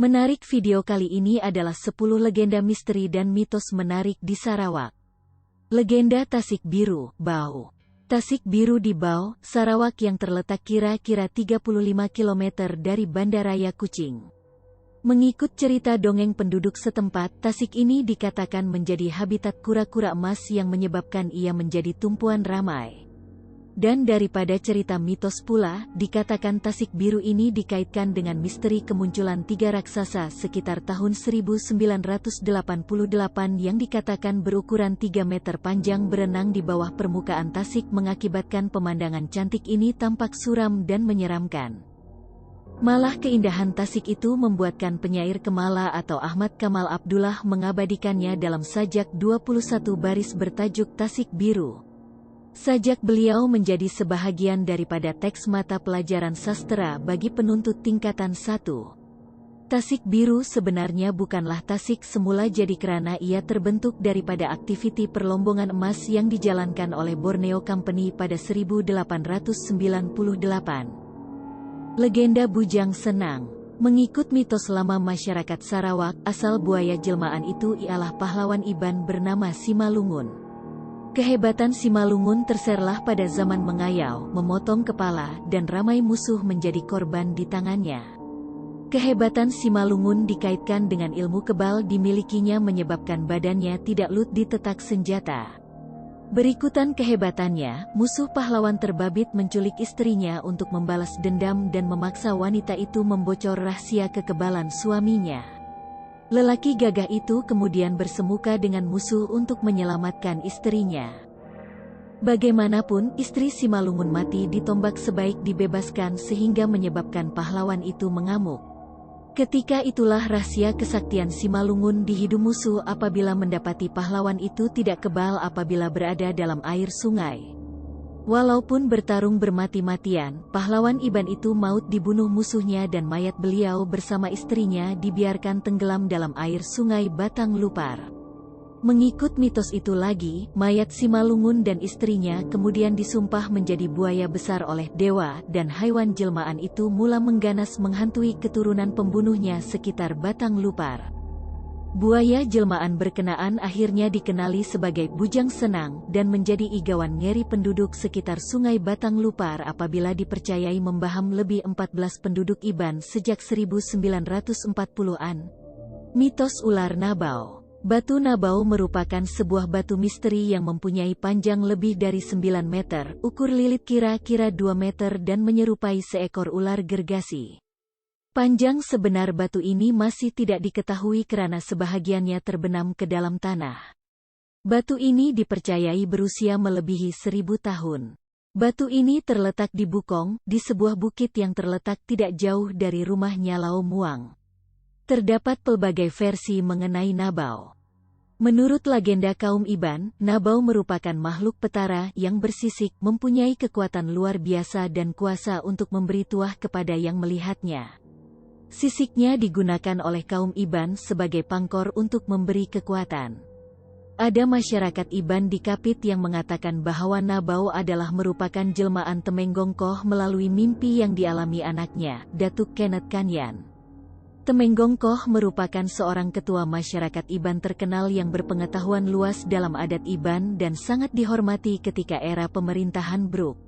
Menarik, video kali ini adalah 10 legenda misteri dan mitos menarik di Sarawak. Legenda Tasik Biru, Bau. Tasik Biru di Bau, Sarawak yang terletak kira-kira 35 km dari Bandaraya Kuching. Mengikut cerita dongeng penduduk setempat, Tasik ini dikatakan menjadi habitat kura-kura emas yang menyebabkan ia menjadi tumpuan ramai. Dan daripada cerita mitos pula, dikatakan Tasik Biru ini dikaitkan dengan misteri kemunculan 3 raksasa sekitar tahun 1988 yang dikatakan berukuran 3 meter panjang berenang di bawah permukaan Tasik mengakibatkan pemandangan cantik ini tampak suram dan menyeramkan. Malah keindahan Tasik itu membuatkan penyair Kemala atau Ahmad Kamal Abdullah mengabadikannya dalam sajak 21 baris bertajuk Tasik Biru. Sajak beliau menjadi sebahagian daripada teks mata pelajaran sastra bagi penuntut tingkatan 1. Tasik Biru sebenarnya bukanlah Tasik semula jadi karena ia terbentuk daripada aktiviti perlombongan emas yang dijalankan oleh Borneo Company pada 1898. Legenda Bujang Senang. Mengikut mitos lama masyarakat Sarawak, asal buaya jelmaan itu ialah pahlawan Iban bernama Simalungun. Kehebatan Simalungun terserlah pada zaman mengayau, memotong kepala, dan ramai musuh menjadi korban di tangannya. Kehebatan Simalungun dikaitkan dengan ilmu kebal dimilikinya menyebabkan badannya tidak lut ditetak senjata. Berikutan kehebatannya, musuh pahlawan terbabit menculik istrinya untuk membalas dendam dan memaksa wanita itu membocor rahasia kekebalan suaminya. Lelaki gagah itu kemudian bersemuka dengan musuh untuk menyelamatkan istrinya. Bagaimanapun, istri Simalungun mati ditombak sebaik dibebaskan sehingga menyebabkan pahlawan itu mengamuk. Ketika itulah rahasia kesaktian Simalungun di hidung musuh apabila mendapati pahlawan itu tidak kebal apabila berada dalam air sungai. Walaupun bertarung bermati-matian, pahlawan Iban itu maut dibunuh musuhnya dan mayat beliau bersama istrinya dibiarkan tenggelam dalam air sungai Batang Lupar. Mengikut mitos itu lagi, mayat Simalungun dan istrinya kemudian disumpah menjadi buaya besar oleh dewa dan haiwan jelmaan itu mula mengganas menghantui keturunan pembunuhnya sekitar Batang Lupar. Buaya jelmaan berkenaan akhirnya dikenali sebagai Bujang Senang dan menjadi igawan ngeri penduduk sekitar Sungai Batang Lupar apabila dipercayai membaham lebih 14 penduduk Iban sejak 1940-an. Mitos Ular Nabau. Batu Nabau merupakan sebuah batu misteri yang mempunyai panjang lebih dari 9 meter, ukur lilit kira-kira 2 meter dan menyerupai seekor ular gergasi. Panjang sebenar batu ini masih tidak diketahui karena sebahagiannya terbenam ke dalam tanah. Batu ini dipercayai berusia melebihi 1000 tahun. Batu ini terletak di Bukong, di sebuah bukit yang terletak tidak jauh dari rumah Nyalau Muang. Terdapat pelbagai versi mengenai Nabau. Menurut legenda kaum Iban, Nabau merupakan makhluk petara yang bersisik, mempunyai kekuatan luar biasa dan kuasa untuk memberi tuah kepada yang melihatnya. Sisiknya digunakan oleh kaum Iban sebagai pangkor untuk memberi kekuatan. Ada masyarakat Iban di Kapit yang mengatakan bahwa Nabau adalah merupakan jelmaan Temenggongkoh melalui mimpi yang dialami anaknya, Datuk Kenneth Kanyan. Temenggongkoh merupakan seorang ketua masyarakat Iban terkenal yang berpengetahuan luas dalam adat Iban dan sangat dihormati ketika era pemerintahan Brooke.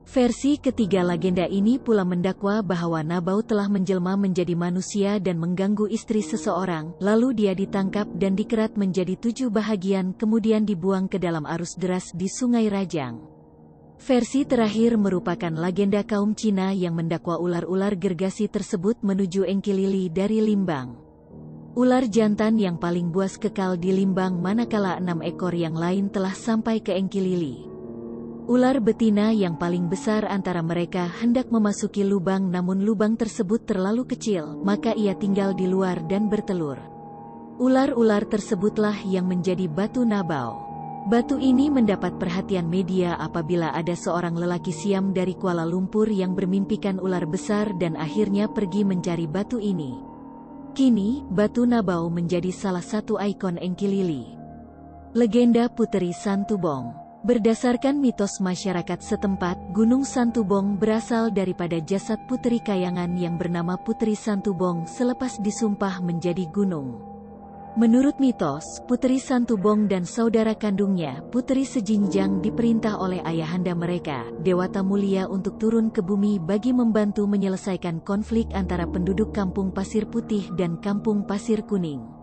Versi ketiga legenda ini pula mendakwa bahwa Nabau telah menjelma menjadi manusia dan mengganggu istri seseorang, lalu dia ditangkap dan dikerat menjadi 7 bahagian kemudian dibuang ke dalam arus deras di Sungai Rajang. Versi terakhir merupakan legenda kaum Cina yang mendakwa ular-ular gergasi tersebut menuju Engkilili dari Limbang. Ular jantan yang paling buas kekal di Limbang manakala 6 ekor yang lain telah sampai ke Engkilili. Ular betina yang paling besar antara mereka hendak memasuki lubang namun lubang tersebut terlalu kecil, maka ia tinggal di luar dan bertelur. Ular-ular tersebutlah yang menjadi Batu Nabau. Batu ini mendapat perhatian media apabila ada seorang lelaki Siam dari Kuala Lumpur yang bermimpikan ular besar dan akhirnya pergi mencari batu ini. Kini, Batu Nabau menjadi salah satu ikon Engkilili. Legenda Puteri Santubong. Berdasarkan mitos masyarakat setempat, Gunung Santubong berasal daripada jasad Puteri Kayangan yang bernama Puteri Santubong selepas disumpah menjadi gunung. Menurut mitos, Puteri Santubong dan saudara kandungnya, Puteri Sejinjang diperintah oleh ayahanda mereka, Dewata Mulia untuk turun ke bumi bagi membantu menyelesaikan konflik antara penduduk Kampung Pasir Putih dan Kampung Pasir Kuning.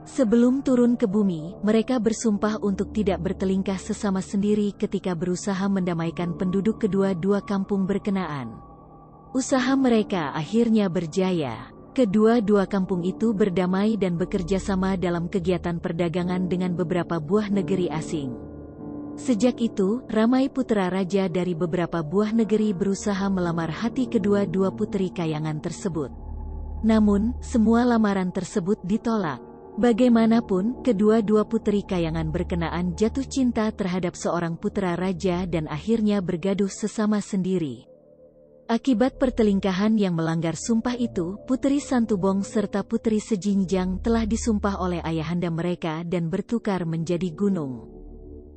Sebelum turun ke bumi, mereka bersumpah untuk tidak bertelingkah sesama sendiri ketika berusaha mendamaikan penduduk kedua-dua kampung berkenaan. Usaha mereka akhirnya berjaya. Kedua-dua kampung itu berdamai dan bekerja sama dalam kegiatan perdagangan dengan beberapa buah negeri asing. Sejak itu, ramai putra raja dari beberapa buah negeri berusaha melamar hati kedua-dua puteri Kayangan tersebut. Namun, semua lamaran tersebut ditolak. Bagaimanapun, kedua-dua puteri Kayangan berkenaan jatuh cinta terhadap seorang putra raja dan akhirnya bergaduh sesama sendiri. Akibat pertelingkahan yang melanggar sumpah itu, Puteri Santubong serta Puteri Sejinjang telah disumpah oleh ayahanda mereka dan bertukar menjadi gunung.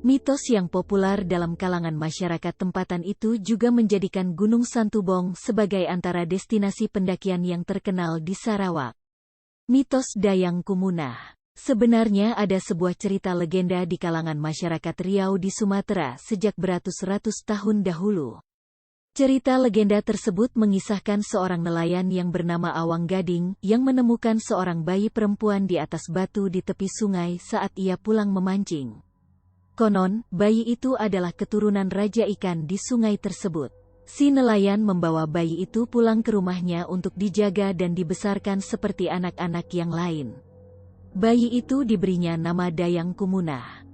Mitos yang populer dalam kalangan masyarakat tempatan itu juga menjadikan Gunung Santubong sebagai antara destinasi pendakian yang terkenal di Sarawak. Mitos Dayang Kumunah. Sebenarnya ada sebuah cerita legenda di kalangan masyarakat Riau di Sumatera sejak beratus-ratus tahun dahulu. Cerita legenda tersebut mengisahkan seorang nelayan yang bernama Awang Gading yang menemukan seorang bayi perempuan di atas batu di tepi sungai saat ia pulang memancing. Konon, bayi itu adalah keturunan raja ikan di sungai tersebut. Si nelayan membawa bayi itu pulang ke rumahnya untuk dijaga dan dibesarkan seperti anak-anak yang lain. Bayi itu diberinya nama Dayang Kumunah.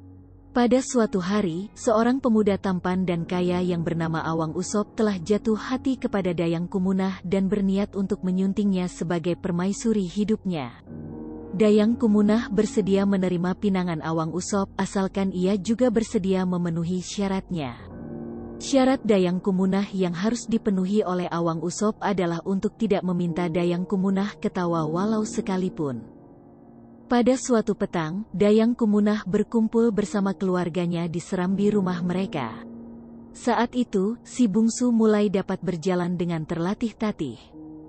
Pada suatu hari, seorang pemuda tampan dan kaya yang bernama Awang Usop telah jatuh hati kepada Dayang Kumunah dan berniat untuk menyuntingnya sebagai permaisuri hidupnya. Dayang Kumunah bersedia menerima pinangan Awang Usop asalkan ia juga bersedia memenuhi syaratnya. Syarat Dayang Kumunah yang harus dipenuhi oleh Awang Usop adalah untuk tidak meminta Dayang Kumunah ketawa walau sekalipun. Pada suatu petang, Dayang Kumunah berkumpul bersama keluarganya di serambi rumah mereka. Saat itu, si bungsu mulai dapat berjalan dengan terlatih-tatih.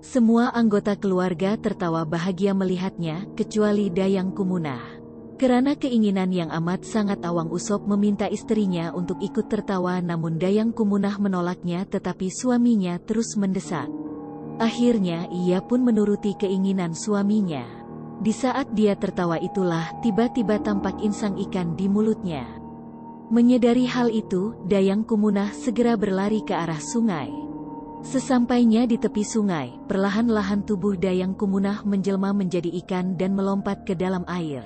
Semua anggota keluarga tertawa bahagia melihatnya, kecuali Dayang Kumunah. Karena keinginan yang amat sangat Awang Usop meminta istrinya untuk ikut tertawa namun Dayang Kumunah menolaknya tetapi suaminya terus mendesak. Akhirnya ia pun menuruti keinginan suaminya. Di saat dia tertawa itulah tiba-tiba tampak insang ikan di mulutnya. Menyadari hal itu, Dayang Kumunah segera berlari ke arah sungai. Sesampainya di tepi sungai, perlahan-lahan tubuh Dayang Kumunah menjelma menjadi ikan dan melompat ke dalam air.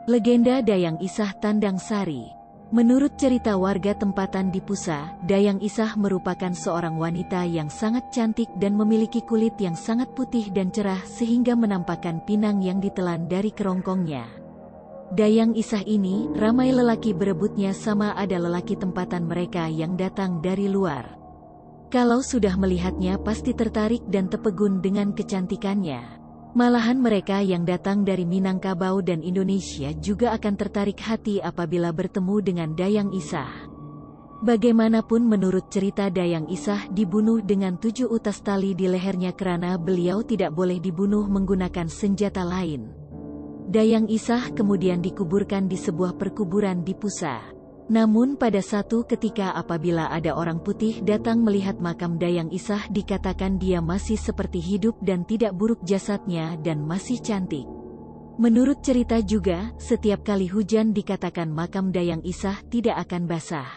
Legenda Dayang Isah Tandang Sari. Menurut cerita warga tempatan di Pusa, Dayang Isah merupakan seorang wanita yang sangat cantik dan memiliki kulit yang sangat putih dan cerah sehingga menampakkan pinang yang ditelan dari kerongkongnya. Dayang Isah ini, ramai lelaki berebutnya sama ada lelaki tempatan mereka yang datang dari luar. Kalau sudah melihatnya pasti tertarik dan terpegun dengan kecantikannya. Malahan mereka yang datang dari Minangkabau dan Indonesia juga akan tertarik hati apabila bertemu dengan Dayang Isah. Bagaimanapun menurut cerita Dayang Isah dibunuh dengan 7 utas tali di lehernya karena beliau tidak boleh dibunuh menggunakan senjata lain. Dayang Isah kemudian dikuburkan di sebuah perkuburan di Pusa. Namun pada satu ketika apabila ada orang putih datang melihat makam Dayang Isah dikatakan dia masih seperti hidup dan tidak buruk jasadnya dan masih cantik. Menurut cerita juga, setiap kali hujan dikatakan makam Dayang Isah tidak akan basah.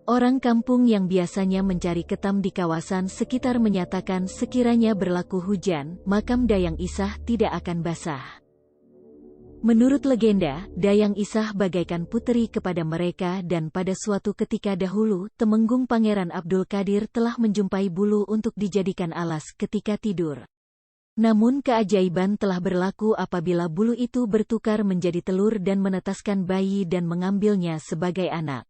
Orang kampung yang biasanya mencari ketam di kawasan sekitar menyatakan sekiranya berlaku hujan, makam Dayang Isah tidak akan basah. Menurut legenda, Dayang Isah bagaikan puteri kepada mereka dan pada suatu ketika dahulu, Temenggung Pangeran Abdul Qadir telah menjumpai bulu untuk dijadikan alas ketika tidur. Namun keajaiban telah berlaku apabila bulu itu bertukar menjadi telur dan menetaskan bayi dan mengambilnya sebagai anak.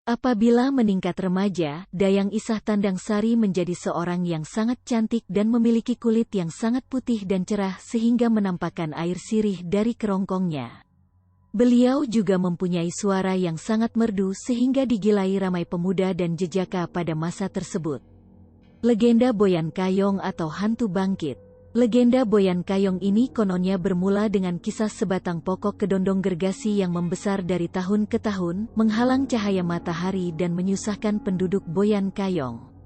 Apabila meningkat remaja, Dayang Isah Tandang Sari menjadi seorang yang sangat cantik dan memiliki kulit yang sangat putih dan cerah sehingga menampakkan air sirih dari kerongkongnya. Beliau juga mempunyai suara yang sangat merdu sehingga digilai ramai pemuda dan jejaka pada masa tersebut. Legenda Boyan Kayong atau Hantu Bangkit. Legenda Boyan Kayong ini kononnya bermula dengan kisah sebatang pokok kedondong gergasi yang membesar dari tahun ke tahun, menghalang cahaya matahari dan menyusahkan penduduk Boyan Kayong.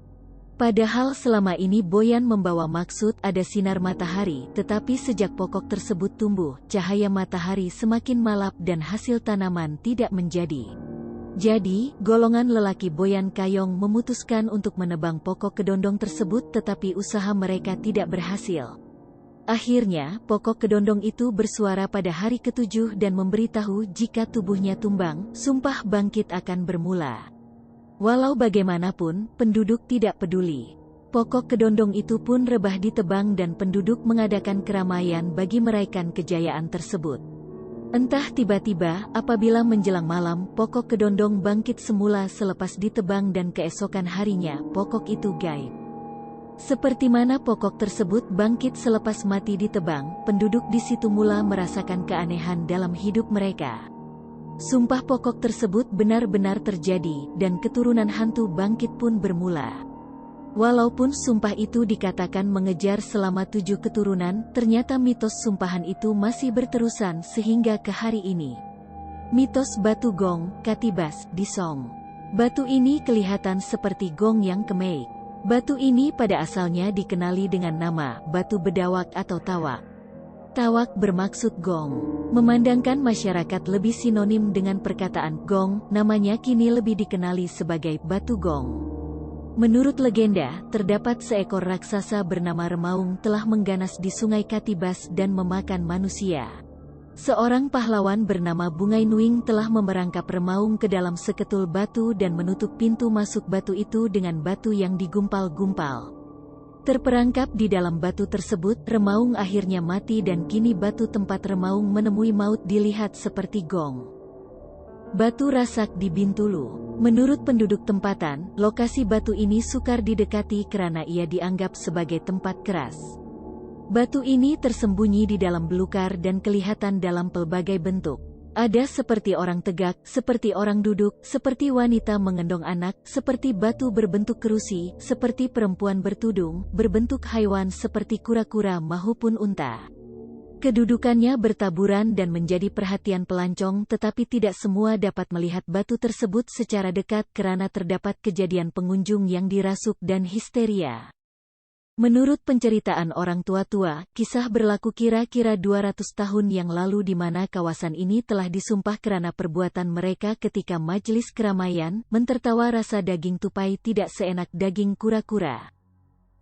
Padahal selama ini Boyan membawa maksud ada sinar matahari, tetapi sejak pokok tersebut tumbuh, cahaya matahari semakin malap dan hasil tanaman tidak menjadi. Jadi, golongan lelaki Boyan Kayong memutuskan untuk menebang pokok kedondong tersebut, tetapi usaha mereka tidak berhasil. Akhirnya, pokok kedondong itu bersuara pada hari ke-7 dan memberitahu jika tubuhnya tumbang, sumpah bangkit akan bermula. Walau bagaimanapun, penduduk tidak peduli. Pokok kedondong itu pun rebah ditebang dan penduduk mengadakan keramaian bagi meraihkan kejayaan tersebut. Entah tiba-tiba, apabila menjelang malam, pokok kedondong bangkit semula selepas ditebang dan keesokan harinya, pokok itu gaib. Seperti mana pokok tersebut bangkit selepas mati ditebang, penduduk di situ mula merasakan keanehan dalam hidup mereka. Sumpah pokok tersebut benar-benar terjadi, dan keturunan hantu bangkit pun bermula. Walaupun sumpah itu dikatakan mengejar selama 7 keturunan, ternyata mitos sumpahan itu masih berterusan sehingga ke hari ini. Mitos Batu Gong, Katibas, Disong. Batu ini kelihatan seperti gong yang kemeik. Batu ini pada asalnya dikenali dengan nama batu bedawak atau tawak. Tawak bermaksud gong. Memandangkan masyarakat lebih sinonim dengan perkataan gong, namanya kini lebih dikenali sebagai batu gong. Menurut legenda, terdapat seekor raksasa bernama Remaung telah mengganas di sungai Katibas dan memakan manusia. Seorang pahlawan bernama Bungai Nuing telah memerangkap Remaung ke dalam seketul batu dan menutup pintu masuk batu itu dengan batu yang digumpal-gumpal. Terperangkap di dalam batu tersebut, Remaung akhirnya mati dan kini batu tempat Remaung menemui maut dilihat seperti gong. Batu Rasak di Bintulu. Menurut penduduk tempatan, lokasi batu ini sukar didekati karena ia dianggap sebagai tempat keras. Batu ini tersembunyi di dalam belukar dan kelihatan dalam pelbagai bentuk. Ada seperti orang tegak, seperti orang duduk, seperti wanita mengendong anak, seperti batu berbentuk kerusi, seperti perempuan bertudung, berbentuk haiwan seperti kura-kura maupun unta. Kedudukannya bertaburan dan menjadi perhatian pelancong, tetapi tidak semua dapat melihat batu tersebut secara dekat karena terdapat kejadian pengunjung yang dirasuk dan histeria. Menurut penceritaan orang tua-tua, kisah berlaku kira-kira 200 tahun yang lalu di mana kawasan ini telah disumpah karena perbuatan mereka ketika majelis keramaian, mentertawa rasa daging tupai tidak seenak daging kura-kura.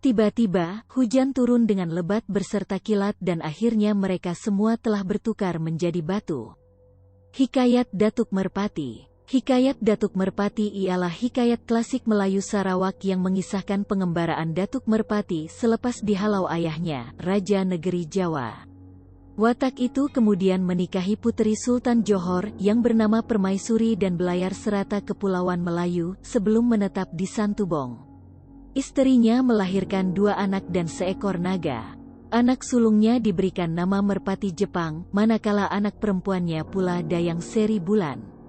Tiba-tiba, hujan turun dengan lebat berserta kilat dan akhirnya mereka semua telah bertukar menjadi batu. Hikayat Datuk Merpati. Hikayat Datuk Merpati ialah hikayat klasik Melayu Sarawak yang mengisahkan pengembaraan Datuk Merpati selepas dihalau ayahnya, Raja Negeri Jawa. Watak itu kemudian menikahi puteri Sultan Johor yang bernama Permaisuri dan belayar serata Kepulauan Melayu sebelum menetap di Santubong. Istrinya melahirkan 2 anak dan seekor naga. Anak sulungnya diberikan nama Merpati Jepang, manakala anak perempuannya pula Dayang Seri Bulan.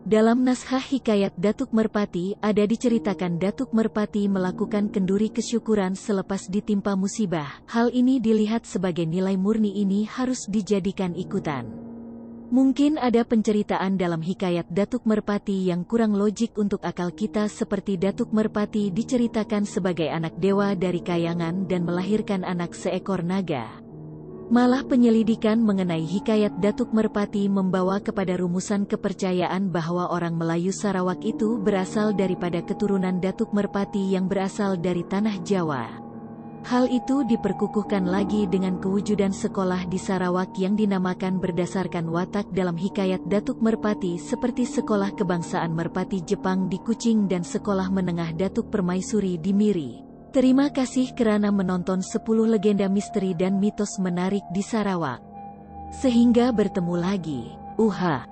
Dalam naskah hikayat Datuk Merpati, ada diceritakan Datuk Merpati melakukan kenduri kesyukuran selepas ditimpa musibah. Hal ini dilihat sebagai nilai murni ini harus dijadikan ikutan. Mungkin ada penceritaan dalam hikayat Datuk Merpati yang kurang logik untuk akal kita seperti Datuk Merpati diceritakan sebagai anak dewa dari kayangan dan melahirkan anak seekor naga. Malah penyelidikan mengenai hikayat Datuk Merpati membawa kepada rumusan kepercayaan bahwa orang Melayu Sarawak itu berasal daripada keturunan Datuk Merpati yang berasal dari tanah Jawa. Hal itu diperkukuhkan lagi dengan kewujudan sekolah di Sarawak yang dinamakan berdasarkan watak dalam hikayat Datuk Merpati seperti Sekolah Kebangsaan Merpati Jepang di Kuching dan Sekolah Menengah Datuk Permaisuri di Miri. Terima kasih kerana menonton 10 legenda misteri dan mitos menarik di Sarawak. Sehingga bertemu lagi. Uha.